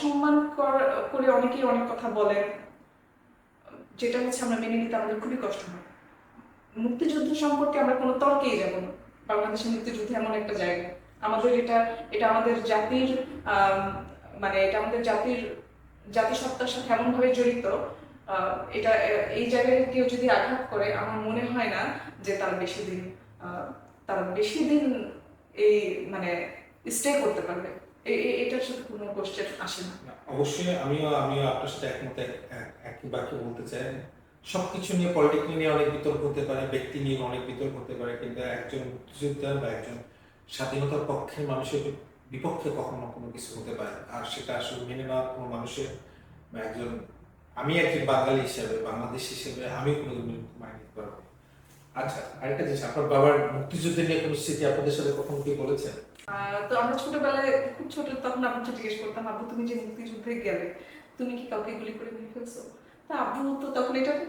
অসম্মান করে অনেকেই অনেক কথা বলেন, যেটা হচ্ছে আমরা মেনে নিতে আমাদের খুবই কষ্ট হয়। মুক্তিযুদ্ধ সম্পর্কে আমরা কোনো তর্কেই যাব না। বাংলাদেশের মুক্তিযুদ্ধ এমন একটা জায়গা, আমাদের এটা এটা আমাদের জাতির আম, মানে এটা আমাদের জাতিসত্তার সাথে এমনভাবে জড়িত। এটা এই জায়গায় কেউ যদি আঘাত করে, আমার মনে হয় না যে আহ, তারা বেশি দিন এই মানে স্টে করতে পারবে। এটার সাথে কোনো কোশ্চেন আসে না। না, অবশ্যই আমিও আপনার সাথে একমত, একই বাক্যে বলতে চাই। সবকিছু নিয়ে, পলিটিক্যাল নিয়ে অনেক বিতর্ক হতে পারে, ব্যক্তি নিয়ে অনেক বিতর্ক হতে পারে, কিন্তু একজন মুক্তিযোদ্ধা বা একজন স্বাধীনতার পক্ষের মানুষের বিপক্ষে কখনো কোনো কিছু হতে পারে না। আর সেটা আসলে মেনে নেওয়া কোনো মানুষের বা একজন, আমি একজন বাঙালি হিসেবে, বাংলাদেশ হিসেবে আমি কোনোদিন মানিয়ে নিতে পারবো না। আচ্ছা, আরেকটা জিনিস, আপনার বাবার মুক্তিযুদ্ধের নিয়ে কোনো স্মৃতি আপনাদের সাথে কখনো কি বলেছেন? তো আমরা ছোটবেলায় খুব ছোট তখন আব্বুকে জিজ্ঞেস করতাম, আব্বু তুমি যে মুক্তিযুদ্ধে গেলে তুমি কি কাউকে গুলি করে মেরে ফেলছো? তা আব্বু তো তখন এটা